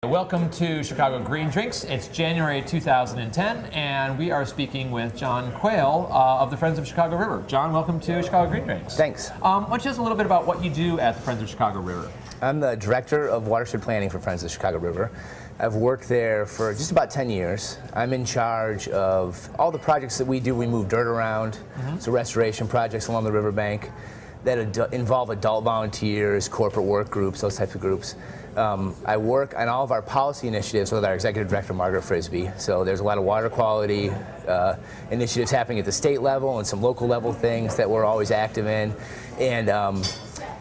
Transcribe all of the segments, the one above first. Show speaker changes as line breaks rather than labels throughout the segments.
Welcome to Chicago Green Drinks. It's January 2010, and we are speaking with John Quail of the Friends of Chicago River. John, welcome to Chicago Green Drinks.
Thanks.
Why don't you tell us a little bit about what you do at the Friends of Chicago River?
I'm the Director of Watershed Planning for Friends of Chicago River. I've worked there for just about 10 years. I'm in charge of all the projects that we do. We move dirt around, so restoration projects along the riverbank that involve adult volunteers, corporate work groups, those types of groups. I work on all of our policy initiatives with our Executive Director, Margaret Frisbee. So there's a lot of water quality initiatives happening at the state level and some local level things that we're always active in. And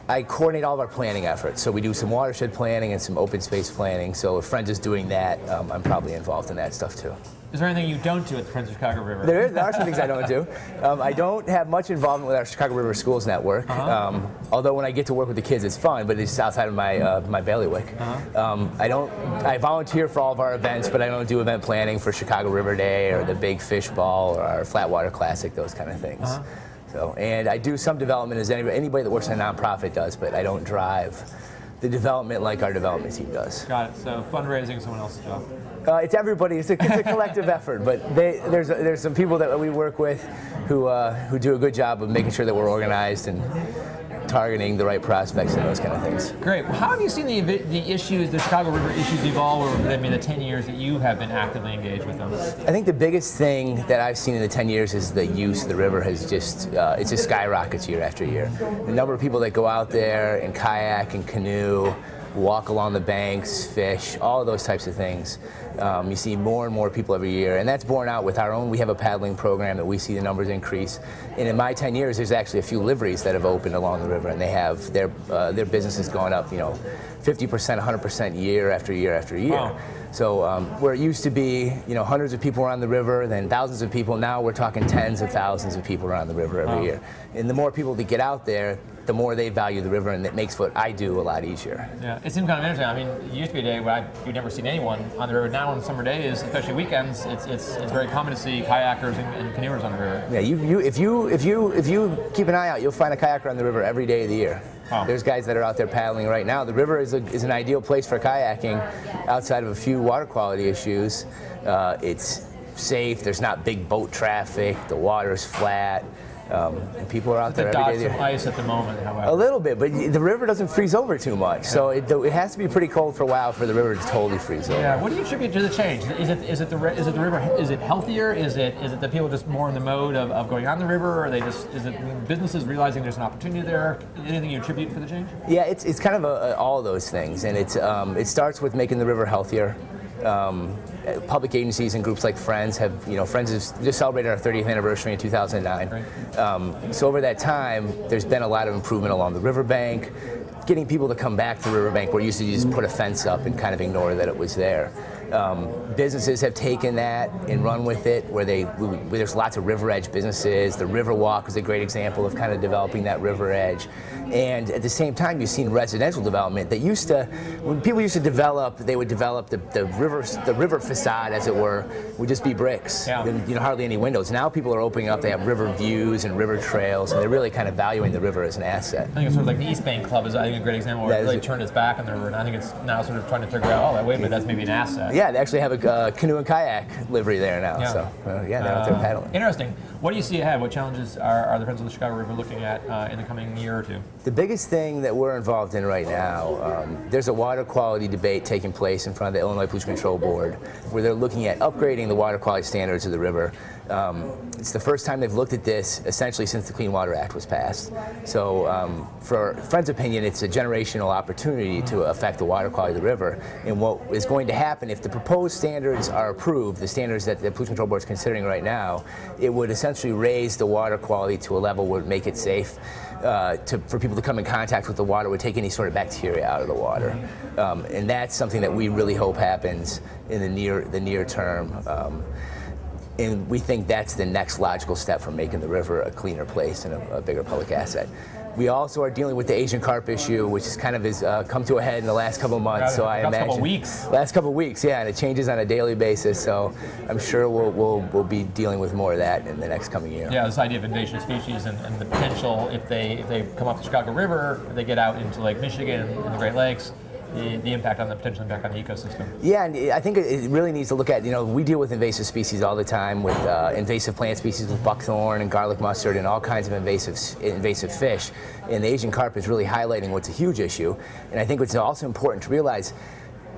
I coordinate all of our planning efforts. So we do some watershed planning and some open space planning. So if Friends is doing that, I'm probably involved in that stuff too.
Is there anything you don't do at the Friends of Chicago River?
There are some things I don't do. I don't have much involvement with our Chicago River Schools Network. Although when I get to work with the kids, it's fun, but it's outside of my my bailiwick. I volunteer for all of our events, but I don't do event planning for Chicago River Day or the Big Fish Ball or our Flatwater Classic, those kind of things. So, and I do some development as anybody that works in a nonprofit does, but I don't drive the development like our development team does.
Got it. So fundraising is someone else's job.
It's it's a collective effort, but there's some people that we work with who do a good job of making sure that we're organized and targeting the right prospects and those kind of things.
Great. Well, how have you seen the issues, the Chicago River issues, evolve over the 10 years that you have been actively engaged with them?
I think the biggest thing that I've seen in the 10 years is the use of the river has just it just skyrockets year after year. The number of people that go out there and kayak and canoe, walk along the banks, fish, all of those types of things. You see more and more people every year, and that's borne out with our own. We have a paddling program that we see the numbers increase. And in my 10 years, there's actually a few liveries that have opened along the river, and they have their businesses going up, 50%, 100% year after year after year.
Wow.
So where it used to be, hundreds of people around the river, then thousands of people, now we're talking tens of thousands of people around the river every year. And the more people that get out there, the more they value the river, and it makes what I do a lot easier.
Yeah, it seems kind of interesting. I mean, it used to be a day where you'd never seen anyone on the river. Now on summer days, especially weekends, it's very common to see kayakers and canoers on the river.
Yeah, if you keep an eye out, you'll find a kayaker on the river every day of the year. Wow. There's guys that are out there paddling right now. The river is an ideal place for kayaking outside of a few water quality issues. It's safe, there's not big boat traffic, the water's flat. And people are out there every day.
There's some ice at the moment, however.
A little bit, but the river doesn't freeze over too much, so it has to be pretty cold for a while for the river to totally freeze over.
Yeah. What do you attribute to the change? Is it the river? Is it healthier? Is it the people just more in the mode of going on the river, or are they is it businesses realizing there's an opportunity there? Anything you attribute for the change?
Yeah, it's kind of all of those things, and it starts with making the river healthier. Public agencies and groups like Friends have, Friends has just celebrated our 30th anniversary in 2009. Right. So over that time, there's been a lot of improvement along the riverbank, getting people to come back to the riverbank where you used to just put a fence up and kind of ignore that it was there. Businesses have taken that and run with it, where there's lots of river edge businesses. The Riverwalk is a great example of kind of developing that river edge. And at the same time, you've seen residential development that when people used to develop, they would develop the river facade, as it were, would just be bricks. Yeah. Hardly any windows. Now people are opening up, they have river views and river trails, and they're really kind of valuing the river as an asset.
I think it's sort of like the East Bank Club is, I think, a great example where it really turned its back on the river, and I think it's now sort of trying to figure out, wait a minute, that's maybe an asset.
Yeah, they actually have a canoe and kayak livery there now. Yeah. So they're out there paddling.
Interesting. What do you see ahead? What challenges are the Friends of the Chicago River looking at in the coming year or two?
The biggest thing that we're involved in right now, there's a water quality debate taking place in front of the Illinois Pollution Control Board, where they're looking at upgrading the water quality standards of the river. It's the first time they've looked at this essentially since the Clean Water Act was passed. So for Friends' opinion, it's a generational opportunity to affect the water quality of the river. And what is going to happen if the proposed standards are approved, the standards that the Pollution Control Board is considering right now, it would essentially raise the water quality to a level where it would make it safe for people to come in contact with the water, would take any sort of bacteria out of the water. And that's something that we really hope happens in the near term. And we think that's the next logical step for making the river a cleaner place and a bigger public asset. We also are dealing with the Asian carp issue, which is kind of has come to a head in the last couple of months. So I imagine last couple of weeks, yeah, and it changes on a daily basis. So I'm sure we'll be dealing with more of that in the next coming year.
Yeah, this idea of invasive species and the potential if they come up the Chicago River, if they get out into Lake Michigan and the Great Lakes, the impact on the potential impact on the ecosystem.
Yeah, and I think it really needs to look at, we deal with invasive species all the time, with invasive plant species with buckthorn and garlic mustard and all kinds of invasive fish. And the Asian carp is really highlighting what's a huge issue. And I think it's also important to realize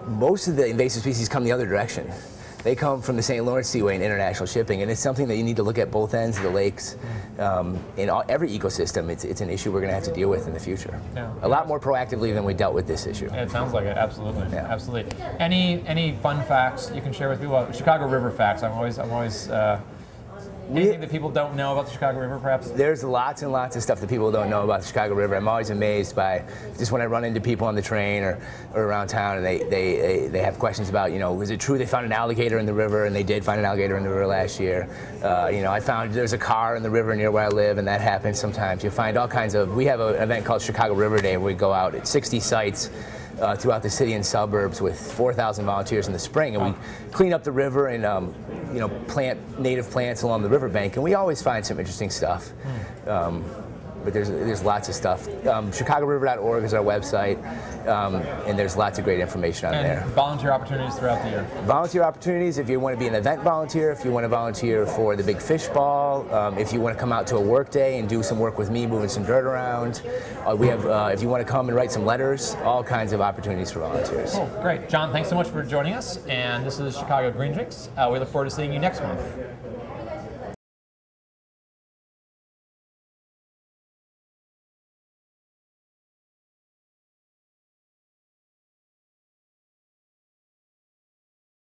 most of the invasive species come the other direction. They come from the St. Lawrence Seaway in international shipping, and it's something that you need to look at both ends of the lakes. In every ecosystem, it's an issue we're going to have to deal with in the future. Yeah. A lot more proactively than we dealt with this issue.
Yeah, it sounds like it, absolutely. Yeah. Absolutely. Any fun facts you can share with people? Chicago River facts. I'm always anything that people don't know about the Chicago River, perhaps?
There's lots and lots of stuff that people don't know about the Chicago River. I'm always amazed by just when I run into people on the train or around town and they have questions about, is it true they found an alligator in the river? And they did find an alligator in the river last year. I found there's a car in the river near where I live, and that happens sometimes. You find all kinds of, we have an event called Chicago River Day where we go out at 60 sites throughout the city and suburbs with 4,000 volunteers in the spring, and we clean up the river and plant native plants along the riverbank, and we always find some interesting stuff. But there's lots of stuff. ChicagoRiver.org is our website, and there's lots of great information on there.
Volunteer opportunities throughout the year.
Volunteer opportunities, if you want to be an event volunteer, if you want to volunteer for the big fish ball, if you want to come out to a work day and do some work with me moving some dirt around. We have, if you want to come and write some letters, all kinds of opportunities for volunteers.
Cool, great. John, thanks so much for joining us, and this is Chicago Green Drinks. We look forward to seeing you next month.